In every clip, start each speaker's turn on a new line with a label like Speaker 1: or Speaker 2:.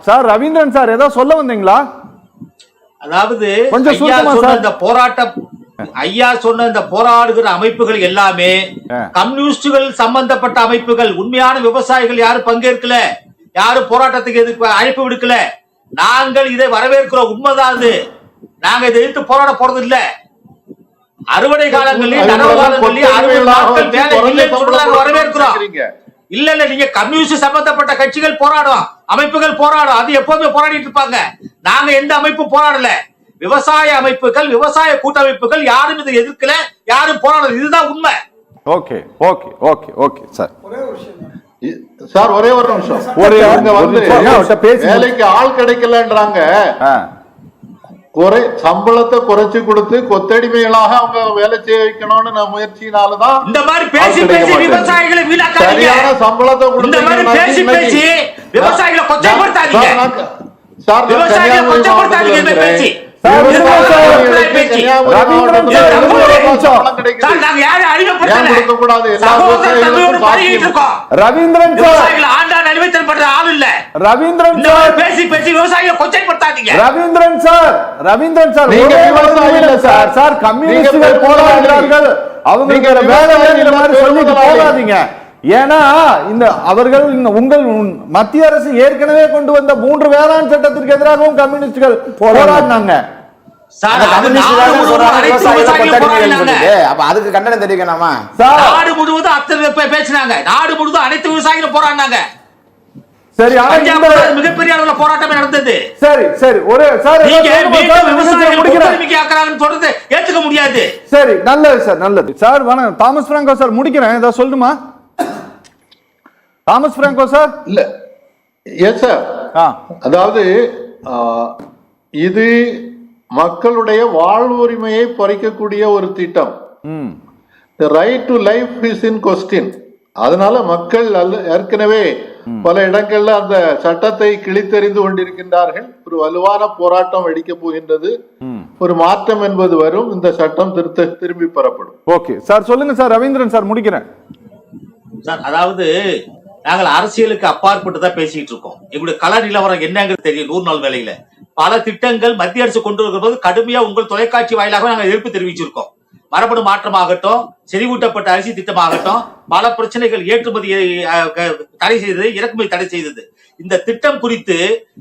Speaker 1: Sir Ravindran sir ஏதோ சொல்ல வந்தீங்களா?
Speaker 2: அதாவது ஐயா சொன்ன இந்த போராடுகிற அமைப்புகள் எல்லாமே கம்யூனிஸ்டுகள் சம்பந்தப்பட்ட அமைப்புகள். உண்மையான விவசாயிகள் யாரும் பங்கேற்கல, யாரும் போராட்டத்துக்கு எதிர்ப்பு அழைப்பு விடுக்கல. நாங்கள் இதை வரவேற்கிறோம். உண்மைதான். நாங்க இதை எதிர்த்து போராட போறது இல்ல. அறுவடை காலங்களில் நடவு காலங்களில் 60 நாட்கள் வேலை இல்லைன்னு சொல்றாங்க, வரவேற்கிறோம். இல்ல இல்ல, நீங்க கம்யூனிஸ்ட் சம்பந்தப்பட்ட கட்சிகள் போராடும், அமைப்புகள் போராடும், அது எப்பவுமே போராடிட்டு இருப்பாங்க. நாங்க எந்த அமைப்பும் போராடல. விவசாய அமைப்புகள், விவசாய கூட்டமைப்புகள் யாரும் இதை எதிர்க்கல, யாரும் போராடல. இதுதான் உண்மை.
Speaker 1: Okay okay okay okay sir.
Speaker 3: Sir ஒரே ஒரு நிமிஷம். வேலைக்கு ஆள் கிடைக்கலன்றாங்க. சம்பளத்தை குறைச்சு கொடுத்து கொத்தடிமைகளாக அவங்க வேலை செய்ய வைக்கணும்னு முயற்சினாலதான்
Speaker 2: இந்த மாதிரி பேசி பேசி விவசாயிகளை வீணாக்காதீங்க. சரியான
Speaker 3: சம்பளத்தை கொடுத்து
Speaker 2: பேசி பேசி விவசாயிகளை கொச்சைப்படுத்தாதீங்க.
Speaker 3: சார்
Speaker 2: விவசாயிகளை கொச்சைப்படுத்தாதீங்க பேசி.
Speaker 1: ஏன்னா இந்த அவர்கள் உங்கள் மத்திய அரசு ஏற்கனவே கொண்டு வந்த 3 வேளாண் சட்டத்திற்கு எதிராகவும் கம்யூனிஸ்டுகள் போராடினாங்க.
Speaker 4: அதுக்கு கண்டனம் தெரிவிக்கணுமா?
Speaker 2: நாடு முழுவதும் அத்தனை பேசினாங்க. நாடு முழுவதும் அனைத்து விவசாயிகளும் போராடினாங்க.
Speaker 1: சரி,
Speaker 2: மிகப்பெரிய அளவுல போராட்டமே நடந்தது.
Speaker 1: சரி சரி, ஒரு
Speaker 2: தொடர்ந்து ஏத்துக்க முடியாது.
Speaker 1: சரி, நல்லது சார், நல்லது சார். வணக்கம் தாமஸ் பிராங்கோ சார். முடிக்கிறேன். ஏதாவது சொல்லணுமா தாமஸ் பிராங்கோ சார்?
Speaker 3: இல்ல, எஸ் சார். அதாவது இது மக்களுடைய வாழ்வுரிமையை பறிக்கக்கூடிய ஒரு திட்டம். The right to life is in question. அதனால மக்கள் ஏற்கனவே பல இடங்கள்ல அந்த சட்டத்தை கிழித்தெறிந்து கொண்டிருக்கின்றார்கள். ஒரு வலுவான போராட்டம் வெடிக்க போகின்றது. ஒரு மாற்றம் என்பது வரும். இந்த சட்டம் திரும்பி பெறப்படும்.
Speaker 1: ஓகே சார், சொல்லுங்க சார். ரவீந்திரன் சார், முடிக்கிறேன்
Speaker 2: சார். அதாவது நாங்கள் அரசியலுக்கு அப்பாற்பட்டு தான் பேசிட்டு இருக்கோம். எங்களுடைய கள நிலவரம் என்னங்கிறது தெரியும். 100 நாள் வேலையில பல திட்டங்கள் மத்திய அரசு கொண்டு வரும்போது கடுமையா உங்கள் தொலைக்காட்சி வாயிலாக நாங்கள் எதிர்ப்பு தெரிவிச்சிருக்கோம். மரபணு மாற்றமாகட்டும், செறிவூட்டப்பட்ட அரிசி திட்டமாகட்டும், பல பிரச்சனைகள், ஏற்றுமதி தடை செய்தது, இறக்குமதி தடை செய்தது. இந்த திட்டம் குறித்து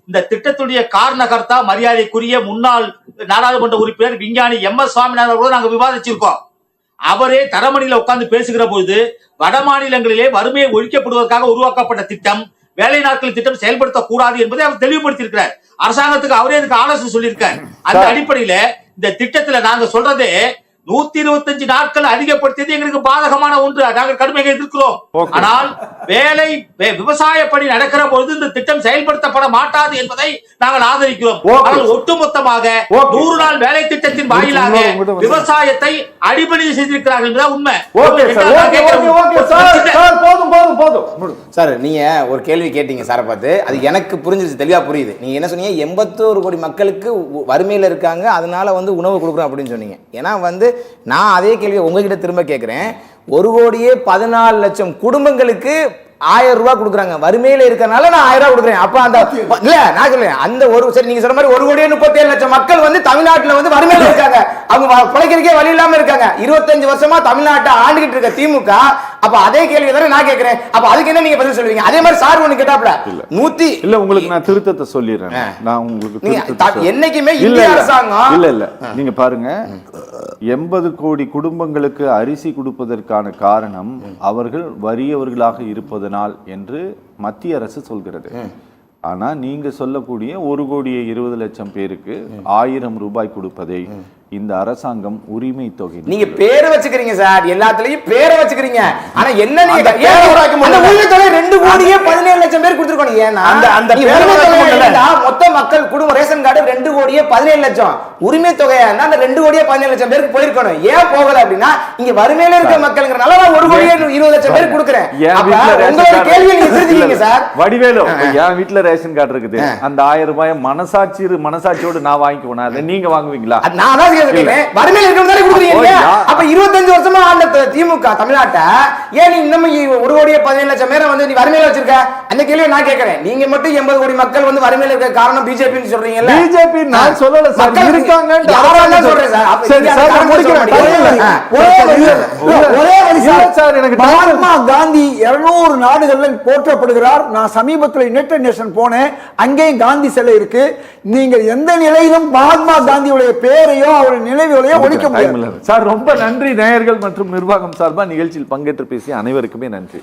Speaker 2: இந்த திட்டத்துடைய காரணகர்த்தா மரியாதைக்குரிய முன்னாள் நாடாளுமன்ற உறுப்பினர் விஞ்ஞானி MS சுவாமிநாதன் நாங்கள் விவாதிச்சிருக்கோம். அவரே தரமணியில உட்கார்ந்து பேசுகிற பொழுது வட மாநிலங்களிலே வறுமையை ஒழிக்கப்படுவதற்காக உருவாக்கப்பட்ட திட்டம், வேலை நாட்கள் திட்டம் செயல்படுத்தக்கூடாது என்பதை அவர் தெளிவுபடுத்தியிருக்கிறார். அரசாங்கத்துக்கு அவரே இதுக்கு ஆலோசனை சொல்லியிருக்கார். அந்த அடிப்படையில இந்த திட்டத்துல நாங்க சொல்றது 125 நாட்கள் அதிகப்படுத்தியது எங்களுக்கு பாதகமான ஒன்று. நாங்கள் கடுமையாக எதிர்க்கிறோம். ஆனால் வேலை விவசாய பணி நடக்கிற பொழுது இந்த திட்டம் செயல்படுத்தப்பட மாட்டாது என்பதை நாங்கள் ஆதரிக்கிறோம். ஆனால் ஒட்டுமொத்தமாக 100 நாள் வேலை திட்டத்தின் வாயிலாக விவசாயத்தை அடிபணி செய்திருக்கிறார்கள் என்பதுதான் உண்மை.
Speaker 4: சார், நீங்க ஒரு கேள்வி கேட்டீங்க சாரை பார்த்து. அது எனக்கு புரிஞ்சிருச்சு, தெளிவா புரியுது. நீங்க என்ன சொன்னீங்க? 81 கோடி மக்களுக்கு வறுமையில இருக்காங்க, அதனால உணவு கொடுக்குறோம் அப்படின்னு சொன்னீங்க. ஏன்னா நான் அதே கேள்வியை உங்ககிட்ட திரும்ப கேட்கிறேன். 1,14,00,000 குடும்பங்களுக்கு 1000 ரூபாய் கொடுக்குறாங்க. வறுமையில இருக்கறனால நான் 1000 ரூபாய் கொடுக்குறேன். அப்ப அந்த இல்ல, நான் சொல்றேன் அந்த ஒரு சரி, நீங்க சொல்ற மாதிரி 1,37,00,000 மக்கள் தமிழ்நாட்டுல வறுமையில இருக்காங்க. அவங்க பிழைக்கிறதுக்கே வழி இல்லாம இருக்காங்க. 25 வருஷமா தமிழ்நாட்டை ஆண்டுகிட்டு இருக்க திமுக. அப்ப அதே கேள்வி தானே நான் கேட்கிறேன். அப்ப அதுக்கு என்ன நீங்க பதில் சொல்லுவீங்க? அதே மாதிரி சார் ஒண்ணு கேட்டாப்ல 100
Speaker 1: இல்ல, உங்களுக்கு நான் திருத்தத்தை சொல்லிடுறேன். நான் உங்களுக்கு
Speaker 4: என்னைக்குமே இந்திய அரசாங்கம்
Speaker 1: இல்ல நீங்க பாருங்க, 80 கோடி குடும்பங்களுக்கு அரிசி கொடுப்பதற்கான காரணம் அவர்கள் வறியவர்களாக இருப்பதனால் என்று மத்திய அரசு சொல்கிறது. ஆனா நீங்க சொல்லக்கூடிய 1,20,00,000 பேருக்கு 1000 ரூபாய் கொடுப்பதை இந்த அரசாங்கம் உரிமை தொகை.
Speaker 4: நீங்க பேரை வச்சுக்கிறீங்க சார், எல்லாத்துலயும் பேரை வச்சுக்கிறீங்க. ஆனா என்ன நீங்க அந்த உரிமை தொகை 2,17,00,000 பேர் கொடுத்திருக்கோம். ஏன்னா மொத்த மக்கள் குடும்ப ரேஷன் கார்டு 2,17,00,000 உரிமை தொகையா இருந்தா அந்த 2,17,00,000 பேருக்கு போயிருக்கணும். ஏன் போகல அப்படின்னா இங்க வறுமையில இருக்க மக்கள்ங்கறனால நான் 1,20,00,000 பேர் கொடுக்கிறேன். உங்களோட கேள்வியை நீங்க தெரிஞ்சுக்கீங்க சார்.
Speaker 1: வடிவேலு, என் வீட்டுல ரேஷன் கார்டு இருக்குது, அந்த 1000 ரூபாய் மனசாட்சியோடு நான் வாங்கிக்குவேன். அதை நீங்க வாங்குவீங்களா?
Speaker 4: நான் வறுமையில் இருக்கிறதாலே கொடுக்குறீங்க. அப்ப 25 வருஷமா ஆண்ட திமுக தமிழ்நாட்டை ஏன் இன்னும் 1,17,00,000 பேரை நீ வறுமையில வச்சிருக்க? அந்த கேள்வியை நான் கேட்கிறேன். நீங்க மட்டும் 80 கோடி மக்கள் வந்து வறுமையில இருக்க காரணம் பிஜேபின்னு சொல்றீங்கல்ல?
Speaker 1: பிஜேபி நான் சொல்லல சார்,
Speaker 4: மக்கள்
Speaker 1: இருக்காங்கன்னு
Speaker 4: யாரெல்லாம் சொல்றேன் சார். அப்ப
Speaker 1: சரி
Speaker 4: நீங்க
Speaker 1: சார்,
Speaker 4: அந்த
Speaker 1: நான் முடிக்கிறேன்.
Speaker 4: காரணத்தை
Speaker 5: ஒரே வழி
Speaker 1: சார், எனக்கு
Speaker 5: மகாத்மா காந்தி 200 நாடுகளில் போற்றப்படுகிறார். நான் சமீபத்தில் யுனைடெட் நேஷன் போனேன், அங்கேயும் காந்தி சிலை இருக்கு. நீங்கள் எந்த நிலையிலும் மகாத்மா காந்தியுடைய பெயரையோ அவருடைய நினைவுகளையோ ஒழிக்க முடியாது
Speaker 1: சார். ரொம்ப நன்றி நேயர்கள் மற்றும் நிர்வாகம் சார்பா நிகழ்ச்சியில் பங்கேற்று பேசிய அனைவருக்குமே நன்றி.